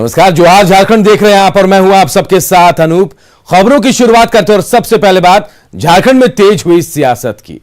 नमस्कार, जोहार झारखंड देख रहे हैं आप और मैं हूं आप सबके साथ अनूप। खबरों की शुरुआत करते हैं और सबसे पहले बात झारखंड में तेज हुई सियासत की।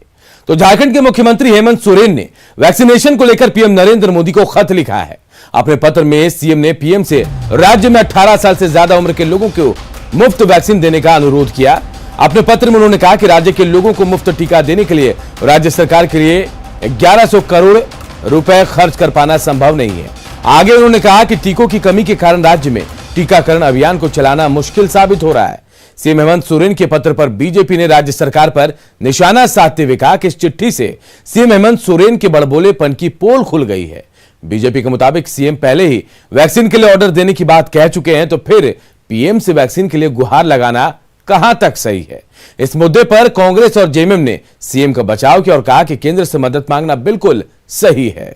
तो झारखंड के मुख्यमंत्री हेमंत सोरेन ने वैक्सीनेशन को लेकर पीएम नरेंद्र मोदी को खत लिखा है। अपने पत्र में सीएम ने पीएम से राज्य में 18 साल से ज्यादा उम्र के लोगों को मुफ्त वैक्सीन देने का अनुरोध किया। अपने पत्र में उन्होंने कहा कि राज्य के लोगों को मुफ्त टीका देने के लिए राज्य सरकार के लिए 1100 करोड़ रुपए खर्च कर पाना संभव नहीं है। आगे उन्होंने कहा कि टीकों की कमी के कारण राज्य में टीकाकरण अभियान को चलाना मुश्किल साबित हो रहा है। सीएम हेमंत सोरेन के पत्र पर बीजेपी ने राज्य सरकार पर निशाना साधते हुए कहा कि इस चिट्ठी से सीएम हेमंत सोरेन के बड़बोलेपन की पोल खुल गई है। बीजेपी के मुताबिक सीएम पहले ही वैक्सीन के लिए ऑर्डर देने की बात कह चुके हैं, तो फिर पीएम से वैक्सीन के लिए गुहार लगाना कहां तक सही है। इस मुद्दे पर कांग्रेस और जेएमएम ने सीएम का बचाव किया और कहा कि केंद्र से मदद मांगना बिल्कुल सही है।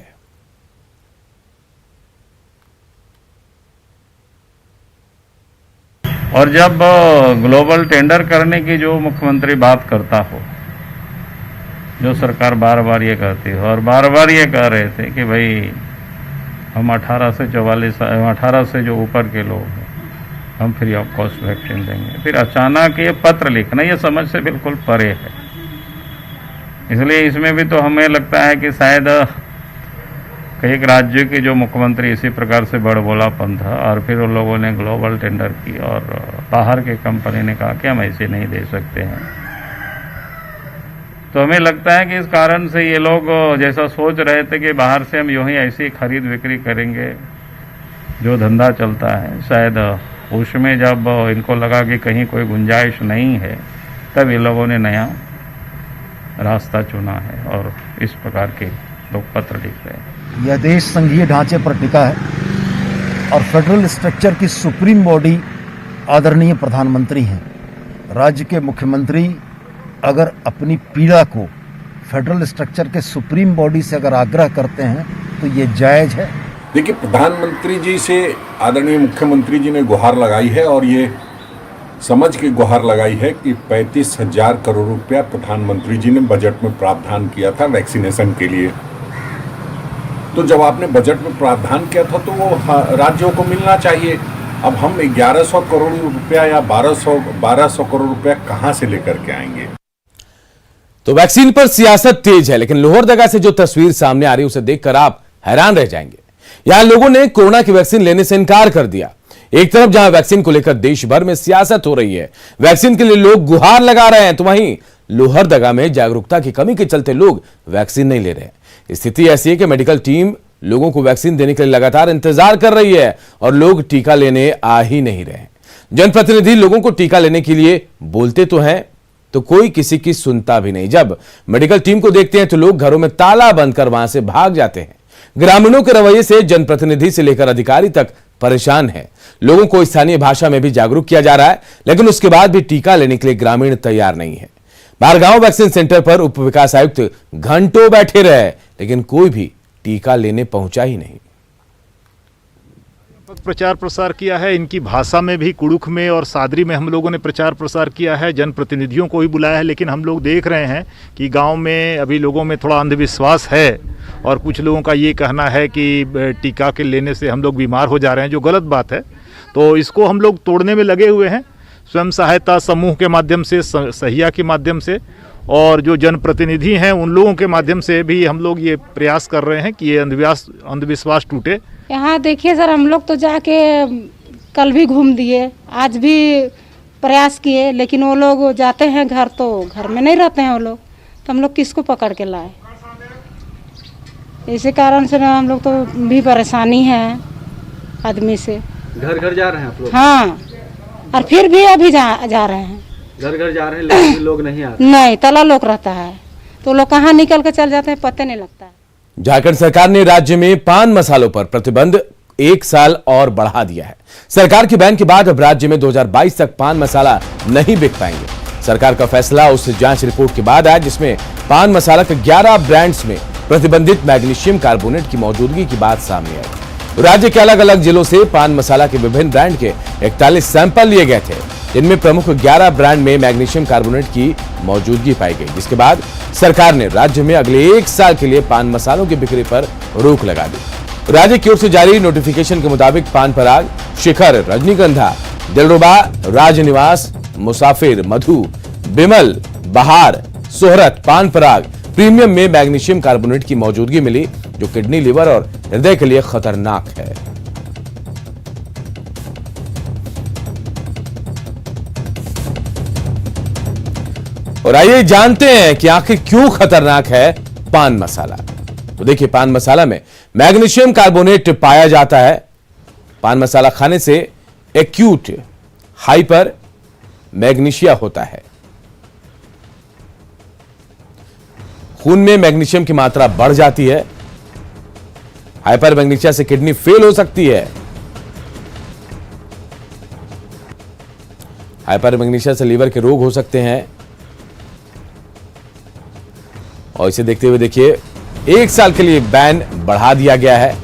और जब ग्लोबल टेंडर करने की जो मुख्यमंत्री बात करता हो, जो सरकार बार बार ये कहती हो और बार बार ये कह रहे थे कि भाई हम 18 से जो ऊपर के लोग हैं हम फ्री ऑफ कॉस्ट वैक्सीन देंगे, फिर अचानक ये पत्र लिखना ये समझ से बिल्कुल परे है। इसलिए इसमें भी तो हमें लगता है कि शायद एक राज्य के जो मुख्यमंत्री इसी प्रकार से बड़बोलापन था और फिर उन लोगों ने ग्लोबल टेंडर की और बाहर के कंपनी ने कहा कि हम ऐसे नहीं दे सकते हैं। तो हमें लगता है कि इस कारण से ये लोग जैसा सोच रहे थे कि बाहर से हम यूं ही ऐसी खरीद बिक्री करेंगे जो धंधा चलता है, शायद उसमें जब इनको लगा कि कहीं कोई गुंजाइश नहीं है तब ये लोगों ने नया रास्ता चुना है और इस प्रकार के लोग पत्र लिख रहे हैं। यह देश संघीय ढांचे पर टिका है और फेडरल स्ट्रक्चर की सुप्रीम बॉडी आदरणीय प्रधानमंत्री हैं। राज्य के मुख्यमंत्री अगर अपनी पीड़ा को फेडरल स्ट्रक्चर के सुप्रीम बॉडी से अगर आग्रह करते हैं तो ये जायज है। देखिए, प्रधानमंत्री जी से आदरणीय मुख्यमंत्री जी ने गुहार लगाई है और ये समझ के गुहार लगाई है कि 35,000 करोड़ रुपया प्रधानमंत्री जी ने बजट में प्रावधान किया था वैक्सीनेशन के लिए। तो जब आपने बजट में प्रावधान किया था तो वो राज्यों को मिलना चाहिए। अब हम 1100 करोड़ रुपया या 1200 करोड़ रुपया कहां से लेकर के आएंगे। तो वैक्सीन पर सियासत तेज है, लेकिन लोहरदगा से जो तस्वीर सामने आ रही है उसे देखकर आप हैरान रह जाएंगे। यहां लोगों ने कोरोना की वैक्सीन लेने से इनकार कर दिया। एक तरफ जहां वैक्सीन को लेकर देश भर में सियासत हो रही है, वैक्सीन के लिए लोग गुहार लगा रहे हैं, तो वहीं लोहरदगा में जागरूकता की कमी के चलते लोग वैक्सीन नहीं ले रहे हैं। स्थिति ऐसी है कि मेडिकल टीम लोगों को वैक्सीन देने के लिए लगातार इंतजार कर रही है और लोग टीका लेने आ ही नहीं रहे। जनप्रतिनिधि लोगों को टीका लेने के लिए बोलते तो हैं, तो कोई किसी की सुनता भी नहीं। जब मेडिकल टीम को देखते हैं तो लोग घरों में ताला बंद कर वहां से भाग जाते हैं। ग्रामीणों के रवैये से जनप्रतिनिधि से लेकर अधिकारी तक परेशान है। लोगों को स्थानीय भाषा में भी जागरूक किया जा रहा है, लेकिन उसके बाद भी टीका लेने के लिए ग्रामीण तैयार नहीं है। बारगांव वैक्सीन सेंटर पर उप विकास आयुक्त घंटों बैठे रहे, लेकिन कोई भी टीका लेने पहुंचा ही नहीं। प्रचार प्रसार किया है, इनकी भाषा में भी, कुड़ुख में और सादरी में हम लोगों ने प्रचार प्रसार किया है। जनप्रतिनिधियों को भी बुलाया है, लेकिन हम लोग देख रहे हैं कि गांव में अभी लोगों में थोड़ा अंधविश्वास है और कुछ लोगों का ये कहना है कि टीका के लेने से हम लोग बीमार हो जा रहे हैं, जो गलत बात है। तो इसको हम लोग तोड़ने में लगे हुए हैं, स्वयं सहायता समूह के माध्यम से, सहिया के माध्यम से, और जो जनप्रतिनिधि हैं उन लोगों के माध्यम से भी हम लोग ये प्रयास कर रहे हैं कि ये अंधविश्वास टूटे। यहाँ देखिए सर, हम लोग तो जाके कल भी घूम दिए, आज भी प्रयास किए, लेकिन वो लोग जाते हैं घर तो घर में नहीं रहते हैं वो लोग, तो हम लोग किसको पकड़ के लाए। इसी कारण से ना हम लोग तो भी परेशानी है आदमी से। घर घर जा रहे हैं आप लोग? हाँ, और फिर भी अभी जा रहे हैं, घर घर जा रहे हैं, लेकिन लोग नहीं आते। नहीं, ताला लोग रहता है तो लोग कहाँ निकल के चल जाते हैं, पता नहीं लगता है। झारखंड सरकार ने राज्य में पान मसालों पर प्रतिबंध 1 साल और बढ़ा दिया है। सरकार के बैन के बाद अब राज्य में 2022 तक पान मसाला नहीं बिक पाएंगे। सरकार का फैसला उस जांच रिपोर्ट के बाद आया जिसमें पान मसाला के 11 ब्रांड्स में प्रतिबंधित मैग्नीशियम कार्बोनेट की मौजूदगी की बात सामने आई। राज्य के अलग अलग जिलों से पान मसाला के विभिन्न ब्रांड के 41 सैंपल लिए गए थे, जिनमें प्रमुख 11 ब्रांड में मैग्नीशियम कार्बोनेट की मौजूदगी पाई गई, जिसके बाद सरकार ने राज्य में अगले 1 साल के लिए पान मसालों की बिक्री पर रोक लगा दी। राज्य की ओर से जारी नोटिफिकेशन के मुताबिक पान पराग, शिखर, रजनीगंधा, दिलरुबा, राजनिवास, मुसाफिर, मधु, बिमल, बहार, सोहरत, पान पराग प्रीमियम में मैग्नीशियम कार्बोनेट की मौजूदगी मिली, जो किडनी, लिवर और हृदय के लिए खतरनाक है। और आइए जानते हैं कि आखिर क्यों खतरनाक है पान मसाला। तो देखिए, पान मसाला में मैग्नीशियम कार्बोनेट पाया जाता है। पान मसाला खाने से एक्यूट हाइपर मैग्नीशिया होता है। खून में मैग्नीशियम की मात्रा बढ़ जाती है। हाइपर मैग्नीशिया से किडनी फेल हो सकती है। हाइपर मैग्नीशिया से लीवर के रोग हो सकते हैं। और इसे देखते हुए देखिए, 1 साल के लिए बैन बढ़ा दिया गया है।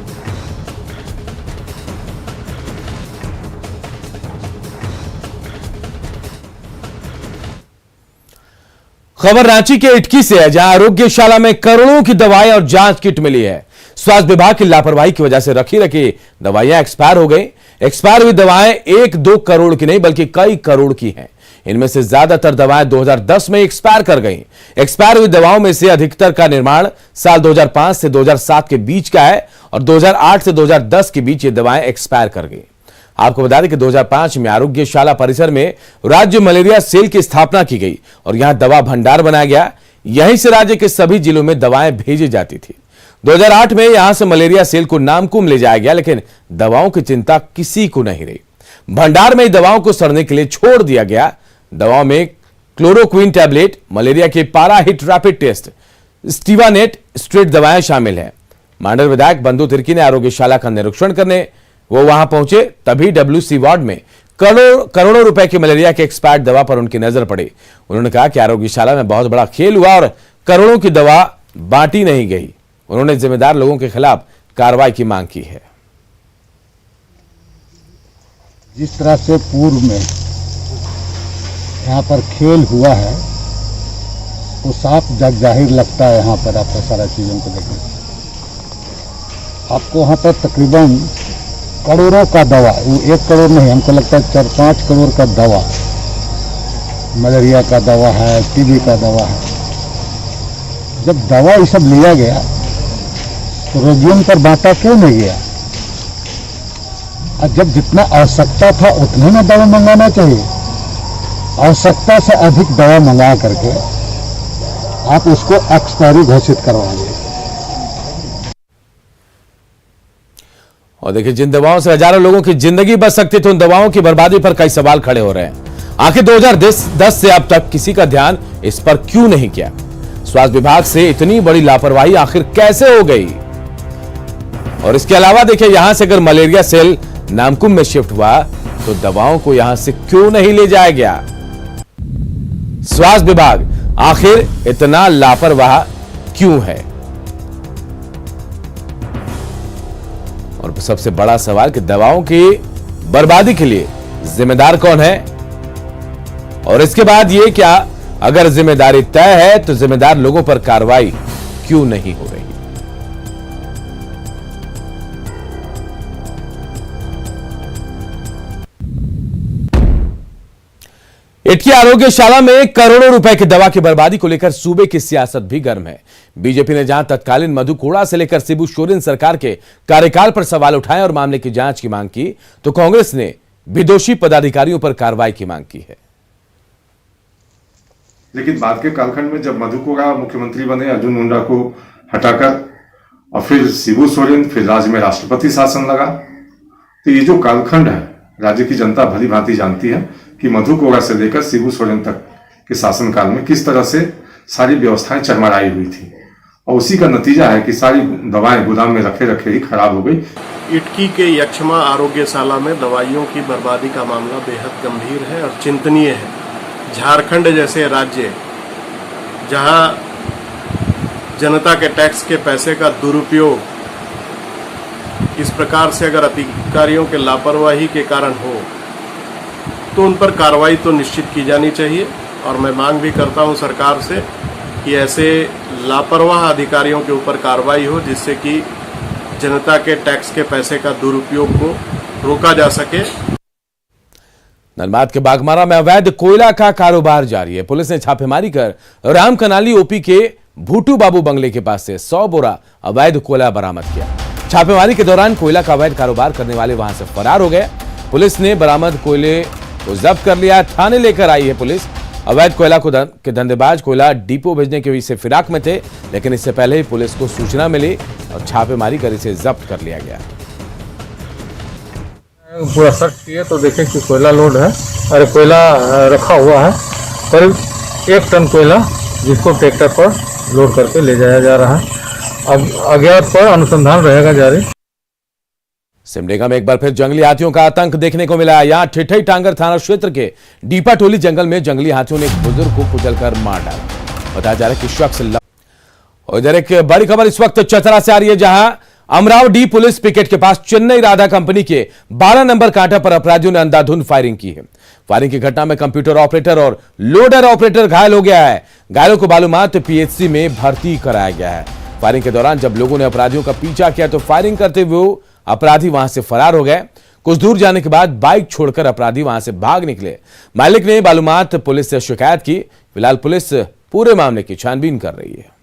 खबर रांची के इटकी से है, जहां आरोग्यशाला में करोड़ों की दवाएं और जांच किट मिली है। स्वास्थ्य विभाग की लापरवाही की वजह से रखी रखी दवाइयां एक्सपायर हो गई। एक्सपायर हुई दवाएं 1-2 करोड़ की नहीं, बल्कि कई करोड़ की हैं। इनमें से ज्यादातर दवाएं 2010 में एक्सपायर कर गईं। एक्सपायर हुई दवाओं में से अधिकतर का निर्माण साल 2005 से 2007 के बीच का है और 2008 से 2010 के बीच ये दवाएं एक्सपायर कर गई। आपको बता दें कि 2005 में आरोग्यशाला परिसर में राज्य मलेरिया सेल की स्थापना की गई और यहां दवा भंडार बनाया गया। यहीं से राज्य के सभी जिलों में दवाएं भेजी जाती थी। 2008 में यहां से मलेरिया सेल को नामकुम ले जाया गया, लेकिन दवाओं की चिंता किसी को नहीं रही। भंडार में दवाओं को सड़ने के लिए छोड़ दिया गया। दवाओं में क्लोरोक्विन टैबलेट, मलेरिया के पाराहिट रैपिड टेस्ट, स्टीवानेट स्ट्रेट दवाएं शामिल हैं। मांडर विधायक बंधु तिर्की ने आरोग्यशाला का निरीक्षण करने वो वहां पहुंचे, तभी WC वार्ड में करोड़ों रुपए की मलेरिया के एक्सपायर्ड दवा पर उनकी नजर पड़ी। उन्होंने कहा कि आरोग्यशाला में बहुत बड़ा खेल हुआ और करोड़ों की दवा बांटी नहीं गई। उन्होंने जिम्मेदार लोगों के खिलाफ कार्रवाई की मांग की है। जिस तरह से पूर्व में यहाँ पर खेल हुआ है, वो साफ जग जाहिर लगता है। यहाँ पर आपको सारा चीज़ों को देखने से आपको यहाँ पर तकरीबन करोड़ों का दवा, वो 1 करोड़ नहीं, हमको लगता है 4-5 करोड़ का दवा, मलेरिया का दवा है, TB का दवा है। जब दवा ये सब लिया गया तो रोगियों पर बांटा क्यों नहीं गया? और जब जितना आवश्यकता था उतने में दवा मंगाना चाहिए। आवश्यकता से अधिक दवा मंगा करके आप उसको एक्सपायरी घोषित करवाएंगे। और देखिए, जिन दवाओं से हजारों लोगों की जिंदगी बच सकती थी, उन दवाओं की बर्बादी पर कई सवाल खड़े हो रहे हैं। आखिर 2010 से अब तक किसी का ध्यान इस पर क्यों नहीं किया? स्वास्थ्य विभाग से इतनी बड़ी लापरवाही आखिर कैसे हो गई? और इसके अलावा देखिए, यहां से अगर मलेरिया सेल नामकुम में शिफ्ट हुआ तो दवाओं को यहां से क्यों नहीं ले जाया गया? स्वास्थ्य विभाग आखिर इतना लापरवाह क्यों है? और सबसे बड़ा सवाल कि दवाओं की बर्बादी के लिए जिम्मेदार कौन है? और इसके बाद ये क्या, अगर जिम्मेदारी तय है तो जिम्मेदार लोगों पर कार्रवाई क्यों नहीं हो रही? इटकी आरोग्यशाला में करोड़ों रुपए की दवा की बर्बादी को लेकर सूबे की सियासत भी गर्म है। बीजेपी ने जहां तत्कालीन मधु कोड़ा से लेकर शिबू सोरेन सरकार के कार्यकाल पर सवाल उठाए और मामले की जांच की मांग की, तो कांग्रेस ने भी दोषी पदाधिकारियों पर कार्रवाई की मांग की है। लेकिन बाद के कालखंड में जब मधु कोड़ा मुख्यमंत्री बने, अर्जुन मुंडा को हटाकर, और फिर शिबू सोरेन, फिर राज्य में राष्ट्रपति शासन लगा, तो ये जो कालखंड है राज्य की जनता भली भांति जानती है कि मधु कोड़ा से लेकर शिबू सोरेन तक के शासनकाल में किस तरह से सारी व्यवस्थाएं चरमराई हुई थी, और उसी का नतीजा है कि सारी दवाएं गोदाम में रखे रखे ही खराब हो गई। इटकी के यक्षमा आरोग्यशाला में दवाइयों की बर्बादी का मामला बेहद गंभीर है और चिंतनीय है। झारखंड जैसे राज्य जहां जनता के टैक्स के पैसे का दुरुपयोग इस प्रकार से अगर अधिकारियों के लापरवाही के कारण हो तो उन पर कार्रवाई तो निश्चित की जानी चाहिए। और मैं मांग भी करता हूं सरकार से कि ऐसे लापरवाह अधिकारियों के ऊपर कार्रवाई हो, जिससे कि जनता के टैक्स के पैसे का दुरुपयोग को रोका जा सके। धनबाद के बागमारा में अवैध कोयला का कारोबार जारी है। पुलिस ने छापेमारी कर राम कनाली ओपी के भूटू बाबू बंगले के पास से 100 बोरा अवैध कोयला बरामद किया। छापेमारी के दौरान कोयला का अवैध कारोबार करने वाले वहां से फरार हो गए। पुलिस ने बरामद कोयले को जब्त कर लिया। थाने लेकर आई है पुलिस। अवैध कोयला के धंधेबाज कोयला डिपो भेजने के से फिराक में थे, लेकिन इससे पहले ही पुलिस को सूचना मिली और छापेमारी कर इसे जब्त कर लिया गया। पूरा सर्च किए तो देखे कि कोयला लोड है और कोयला रखा हुआ है, करीब 1 टन कोयला, जिसको ट्रैक्टर पर लोड करके ले जाया जा रहा है। अब अज्ञात पर अनुसंधान रहेगा जारी। सिमडेगा में एक बार फिर जंगली हाथियों का आतंक देखने को मिला। यहां ठिठई टांगर थाना क्षेत्र के डीपा टोली जंगल में जंगली हाथियों ने एक बुजुर्ग को कुचलकर मार डाला। बताया जा रहा है कि शख्स। और इधर एक बड़ी खबर इस वक्त चतरा से आ रही है, जहां अमरावडी पुलिस पिकेट के पास चेन्नई राधा कंपनी के 12 नंबर कांटा पर अपराधियों ने अंधाधुंध फायरिंग की है। फायरिंग की घटना में कंप्यूटर ऑपरेटर और लोडर ऑपरेटर घायल हो गया है। घायलों को बालूमाथ पीएचसी में भर्ती कराया गया है। फायरिंग के दौरान जब लोगों ने अपराधियों का पीछा किया तो फायरिंग करते हुए अपराधी वहां से फरार हो गए। कुछ दूर जाने के बाद बाइक छोड़कर अपराधी वहां से भाग निकले। मालिक ने बालूमाथ पुलिस से शिकायत की। फिलहाल पुलिस पूरे मामले की छानबीन कर रही है।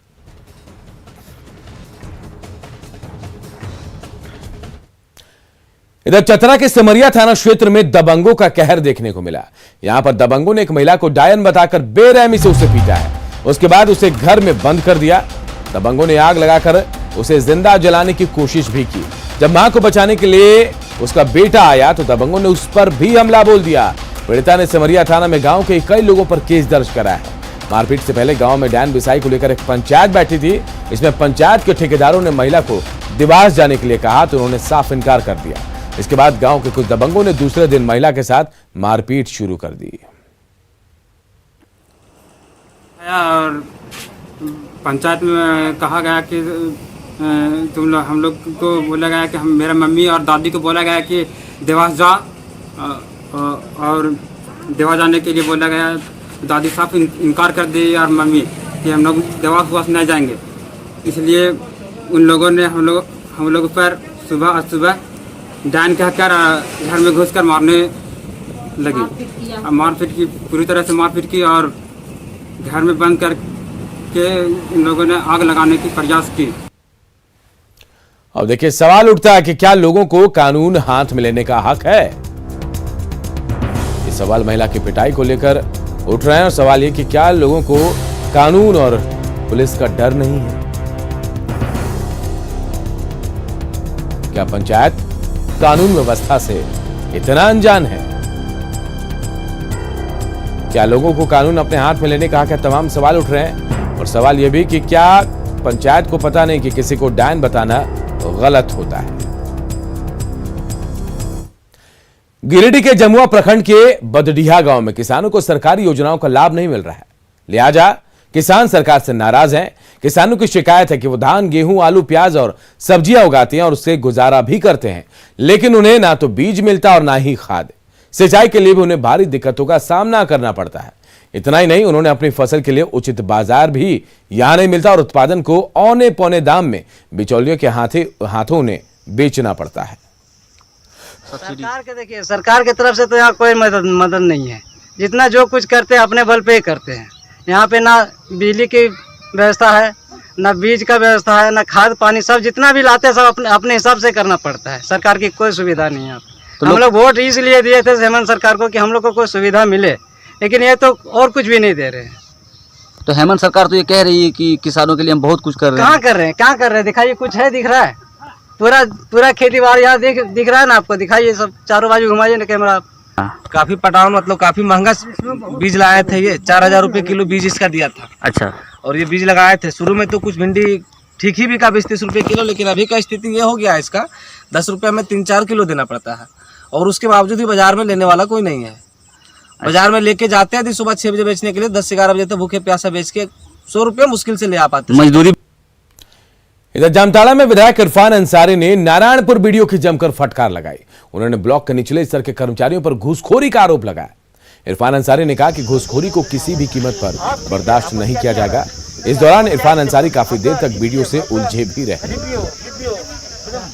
इधर चतरा के सिमरिया थाना क्षेत्र में दबंगों का कहर देखने को मिला। यहां पर दबंगों ने एक महिला को डायन बताकर बेरहमी से उसे पीटा है। उसके बाद उसे घर में बंद कर दिया। दबंगों ने आग लगाकर उसे जिंदा जलाने की कोशिश भी की। जब मां को बचाने के लिए उसका बेटा आया तो दबंगों ने उस पर भी हमला बोल दिया। पीड़िता ने सिमरिया थाना में गांव के कई लोगों पर केस दर्ज कराया है। मारपीट से पहले गांव में डायन बिसाई को लेकर एक पंचायत बैठी थी। इसमें पंचायत के ठेकेदारों ने महिला को देवास जाने के लिए कहा तो उन्होंने साफ इनकार कर दिया। इसके बाद गांव के कुछ दबंगों ने दूसरे दिन महिला के साथ मारपीट शुरू कर दी। और पंचायत में कहा गया कि तुम लोग, हम लोग को बोला गया कि मेरा मम्मी और दादी को बोला गया कि देवास जा, और देवास जाने के लिए बोला गया। दादी साफ इनकार कर दी और मम्मी कि हम लोग देवास नहीं जाएंगे। इसलिए उन लोगों ने हम लोग पर सुबह डायन कहकर घर में घुसकर मारने लगी। मारपीट की, पूरी तरह से मारपीट की और घर में बंद करके इन लोगों ने आग लगाने की प्रयास की। अब देखिए, सवाल उठता है कि क्या लोगों को कानून हाथ में लेने का हक है। ये सवाल महिला की पिटाई को लेकर उठ रहे हैं और सवाल ये कि क्या लोगों को कानून और पुलिस का डर नहीं है। क्या पंचायत कानून व्यवस्था से इतना अनजान है। क्या लोगों को कानून अपने हाथ में लेने का हक है। तमाम सवाल उठ रहे हैं और सवाल यह भी कि क्या पंचायत को पता नहीं कि किसी को डायन बताना गलत होता है। गिरिडीह के जमुआ प्रखंड के बदडीहा गांव में किसानों को सरकारी योजनाओं का लाभ नहीं मिल रहा है। लिहाजा किसान सरकार से नाराज हैं। किसानों की शिकायत है कि वो धान, गेहूं, आलू, प्याज और सब्जियां उगाते हैं और उससे गुजारा भी करते हैं, लेकिन उन्हें ना तो बीज मिलता और ना ही खाद। सिंचाई के लिए भी उन्हें भारी दिक्कतों का सामना करना पड़ता है। इतना ही नहीं, उन्होंने अपनी फसल के लिए उचित बाजार भी यहां नहीं मिलता और उत्पादन को औने पौने दाम में बिचौलियों के हाथों उन्हें बेचना पड़ता है। सरकार के देखिए, सरकार की तरफ से तो यहाँ कोई मदद नहीं है। जितना जो कुछ करते हैं अपने बल पे ही करते हैं। यहाँ पे ना बिजली की व्यवस्था है, ना बीज का व्यवस्था है, ना खाद पानी, सब जितना भी लाते हैं सब अपने हिसाब से करना पड़ता है। सरकार की कोई सुविधा नहीं है। तो हम लोग वोट इसलिए दिए थे हेमंत सरकार को कि हम लोग को कोई सुविधा मिले, लेकिन ये तो और कुछ भी नहीं दे रहे हैं। तो हेमंत सरकार तो ये कह रही है कि किसानों के लिए हम बहुत कुछ कर रहे हैं। कहाँ कर रहे हैं, क्या कर रहे हैं? दिखाइए, कुछ है दिख रहा है? पूरा खेती बाड़ी यहाँ दिख रहा है ना आपको? दिखाइए, सब चारों बाजू घुमाइए ना कैमरा। काफी पटाव, मतलब काफी महंगा बीज लाए थे। ये 4000 रुपए किलो बीज इसका दिया था। अच्छा। और ये बीज लगाए थे। शुरू में तो कुछ भिंडी ठीक ही बिका 20-30 रुपए किलो, लेकिन अभी का स्थिति ये हो गया है इसका 10 रुपए में 3-4 किलो देना पड़ता है। और उसके बावजूद भी बाजार में लेने वाला कोई नहीं है। बाजार में लेके जाते हैं सुबह 6 बजे बेचने के लिए, 10 से 11 बजे तक भूखे प्यासा बेच के 100 रुपये मुश्किल से ले आ पाते मजदूरी। इधर जामताड़ा में विधायक इरफान अंसारी ने नारायणपुर बीडीओ की जमकर फटकार लगाई। उन्होंने ब्लॉक के निचले स्तर के कर्मचारियों पर घूसखोरी का आरोप लगाया। इरफान अंसारी ने कहा कि घूसखोरी को किसी भी कीमत पर बर्दाश्त नहीं किया जाएगा। इस दौरान इरफान अंसारी काफी देर तक बीडीओ से उलझे भी रहे। वीडियो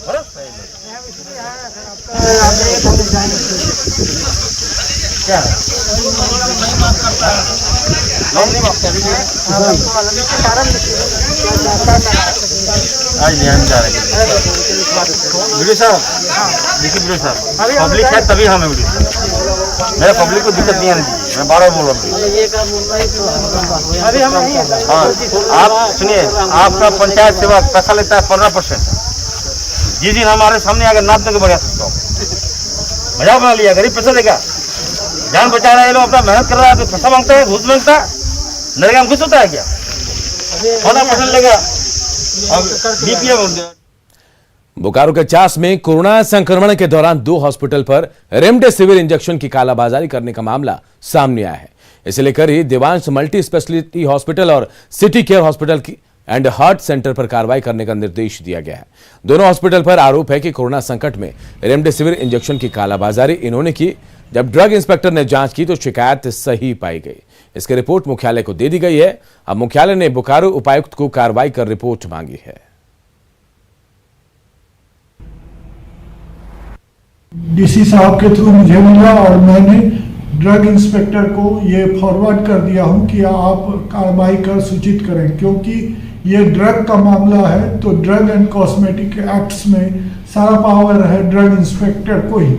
साहब देखिए, वीडियो साहब पब्लिक है तभी हमें वीडियो, मेरे पब्लिक को दिक्कत नहीं आने दीजिए, मैं बार बार बोल रहा हूँ। हाँ, आप सुनिए, आपका पंचायत सेवा पैसा लेता है 15%। जिस दिन हमारे सामने आकर नाप देकर बढ़ा सकता हूँ, मजाक बना लिया, गरीब पैसा देगा, जान बचा रहा है, लोग अपना मेहनत कर रहा है, तो पैसा मांगता है, घूस मांगता है, नरेगा में घुस होता है क्या? 15% लेगा, बीपीएम। बोकारो के चास में कोरोना संक्रमण के दौरान 2 हॉस्पिटल पर रेमडेसिविर इंजेक्शन की कालाबाजारी करने का मामला सामने आया है। इसे लेकर ही देवांश मल्टी स्पेशलिटी हॉस्पिटल और सिटी केयर हॉस्पिटल की एंड हार्ट सेंटर पर कार्रवाई करने का निर्देश दिया गया है। दोनों हॉस्पिटल पर आरोप है कि कोरोना संकट में रेमडेसिविर इंजेक्शन की कालाबाजारी इन्होंने की। जब ड्रग इंस्पेक्टर ने जांच की तो शिकायत सही पाई गई। इसकी रिपोर्ट मुख्यालय को दे दी गई है। अब मुख्यालय ने बोकारो उपायुक्त को कार्रवाई कर रिपोर्ट मांगी है। डीसी साहब के थ्रू मुझे मिला और मैंने ड्रग इंस्पेक्टर को ये फॉरवर्ड कर दिया हूं कि आप कार्रवाई कर सूचित करें, क्योंकि ये ड्रग का मामला है तो ड्रग एंड कॉस्मेटिक एक्ट्स में सारा पावर है ड्रग इंस्पेक्टर को ही,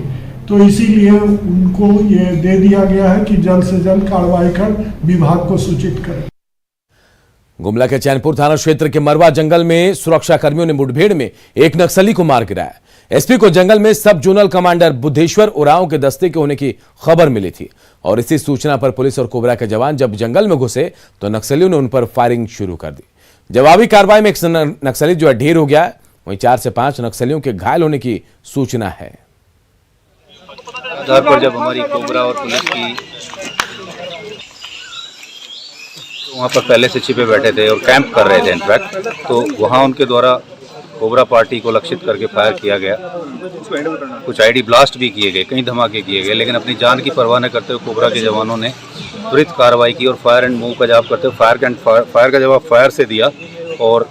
तो इसीलिए उनको ये दे दिया गया है कि जल्द से जल्द कार्रवाई कर विभाग को सूचित करें। गुमला के चैनपुर थाना क्षेत्र के मरवा जंगल में सुरक्षा कर्मियों ने मुठभेड़ में एक नक्सली को मार गिराया। एसपी को जंगल में सब जोनल कमांडर बुद्धेश्वर उरांव के दस्ते के होने की खबर मिली थी और इसी सूचना पर पुलिस और कोबरा के जवान जब जंगल में घुसे तो नक्सलियों ने उन पर फायरिंग शुरू कर दी। जवाबी कार्रवाई में एक नक्सली जो है ढेर हो गया, वहीं 4 से 5 नक्सलियों के घायल होने की सूचना है। आधार पर जब हमारी कोबरा और पुलिस की वहाँ पर पहले से छिपे बैठे थे और कैंप कर रहे थे इनफैक्ट, तो वहाँ उनके द्वारा कोबरा पार्टी को लक्षित करके फायर किया गया। कुछ आईडी ब्लास्ट भी किए गए, कई धमाके किए गए, लेकिन अपनी जान की परवाह न करते हुए कोबरा के जवानों ने त्वरित कार्रवाई की और फायर एंड मूव का जवाब करते हुए फायर का जवाब फायर से दिया और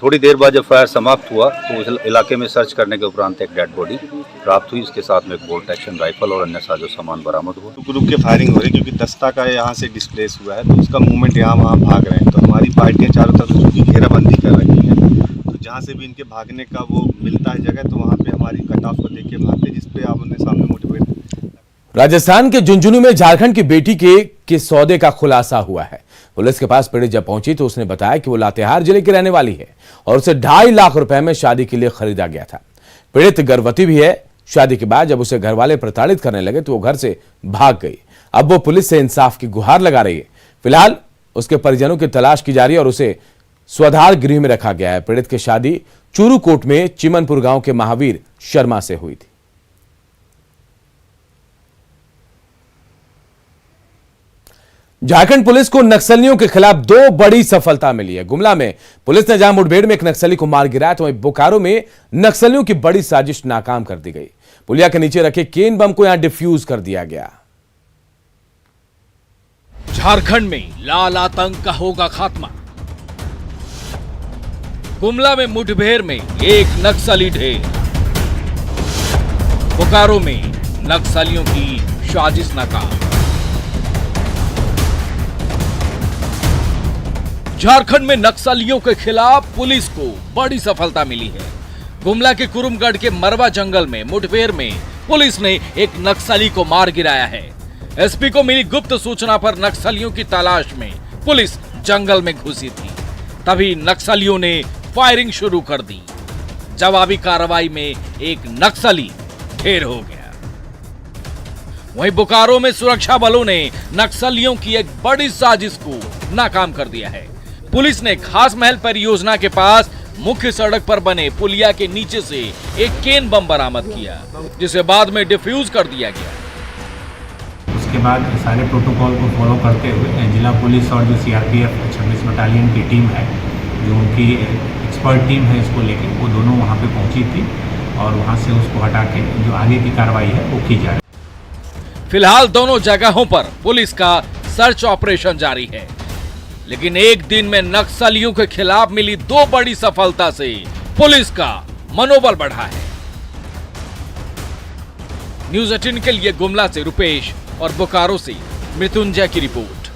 थोड़ी देर बाद जब फायर समाप्त हुआ तो उस इलाके में सर्च करने के उपरांत एक डेड बॉडी प्राप्त हुई। इसके साथ में एक बोल्ट एक्शन राइफल और अन्य साजो सामान बरामद हुआ। रुक के फायरिंग हो रही क्योंकि दस्ता का यहाँ से डिस्प्लेस हुआ है, तो उसका मूवमेंट यहाँ वहाँ भाग रहे हैं। तो हमारी पार्टियाँ चारों तरफ घेराबंदी कर रही हैं, तो जहाँ से भी इनके भागने का वो मिलता है जगह, तो वहाँ पे हमारी कट ऑफ को देख के भागते, जिसपे आप उन्हें सामने मुठभेड़। राजस्थान के झुंझुनू में झारखंड की बेटी के सौदे का खुलासा हुआ है। पुलिस के पास पीड़ित जब पहुंची तो उसने बताया कि वो लातेहार जिले की रहने वाली है और उसे 2.5 लाख रुपए में शादी के लिए खरीदा गया था। पीड़ित गर्भवती भी है। शादी के बाद जब उसे घर वाले प्रताड़ित करने लगे तो वो घर से भाग गई। अब वो पुलिस से इंसाफ की गुहार लगा रही है। फिलहाल उसके परिजनों की तलाश की जा रही है और उसे स्वाधार गृह में रखा गया है। पीड़ित की शादी चूरू कोट में चिमनपुर गांव के महावीर शर्मा से हुई थी। झारखंड पुलिस को नक्सलियों के खिलाफ 2 बड़ी सफलता मिली है। गुमला में पुलिस ने जहां मुठभेड़ में एक नक्सली को मार गिराया तो वहीं बोकारो में नक्सलियों की बड़ी साजिश नाकाम कर दी गई। पुलिया के नीचे रखे केन बम को यहां डिफ्यूज कर दिया गया। झारखंड में लाल आतंक का होगा खात्मा। गुमला में मुठभेड़ में एक नक्सली ढेर। बोकारो में नक्सलियों की साजिश नाकाम। झारखंड में नक्सलियों के खिलाफ पुलिस को बड़ी सफलता मिली है। गुमला के कुरुमगढ़ के मरवा जंगल में मुठभेड़ में पुलिस ने एक नक्सली को मार गिराया है। एसपी को मिली गुप्त सूचना पर नक्सलियों की तलाश में पुलिस जंगल में घुसी थी। तभी नक्सलियों ने फायरिंग शुरू कर दी। जवाबी कार्रवाई में एक नक्सली ढेर हो गया। वहीं बोकारो में सुरक्षा बलों ने नक्सलियों की एक बड़ी साजिश को नाकाम कर दिया है। पुलिस ने खास महल परियोजना के पास मुख्य सड़क पर बने पुलिया के नीचे से एक केन बम बरामद किया, जिसे बाद में डिफ्यूज कर दिया गया। उसके बाद सारे प्रोटोकॉल को फॉलो करते हुए जिला पुलिस और जो सीआरपीएफ 26 बटालियन की टीम है, जो उनकी एक्सपर्ट टीम है इसको लेके, वो दोनों वहाँ पे पहुंची थी और वहाँ से उसको हटा के जो आगे की कार्रवाई है वो की जा रही है। फिलहाल दोनों जगहों पर पुलिस का सर्च ऑपरेशन जारी है, लेकिन एक दिन में नक्सलियों के खिलाफ मिली 2 बड़ी सफलता से पुलिस का मनोबल बढ़ा है। न्यूज 18 के लिए गुमला से रुपेश और बोकारो से मृत्युंजय की रिपोर्ट।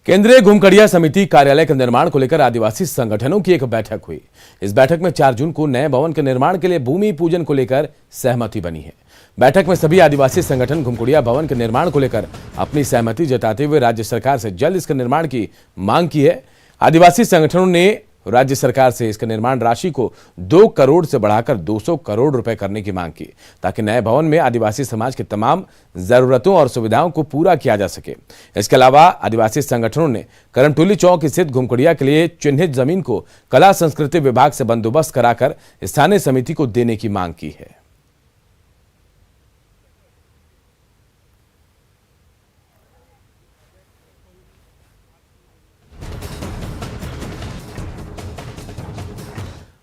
केंद्रीय घुमकड़िया समिति कार्यालय के निर्माण को लेकर आदिवासी संगठनों की एक बैठक हुई। इस बैठक में 4 जून को नए भवन के निर्माण के लिए भूमि पूजन को लेकर सहमति बनी है। बैठक में सभी आदिवासी संगठन घुमकड़िया भवन के निर्माण को लेकर अपनी सहमति जताते हुए राज्य सरकार से जल्द इसके निर्माण की मांग की है। आदिवासी संगठनों ने राज्य सरकार से इसके निर्माण राशि को 2 करोड़ से बढ़ाकर 200 करोड़ रुपए करने की मांग की, ताकि नए भवन में आदिवासी समाज की तमाम जरूरतों और सुविधाओं को पूरा किया जा सके। इसके अलावा आदिवासी संगठनों ने करमटोली चौक स्थित घुमकड़िया के लिए चिन्हित जमीन को कला संस्कृति विभाग से बंदोबस्त कराकर स्थानीय समिति को देने की मांग की है।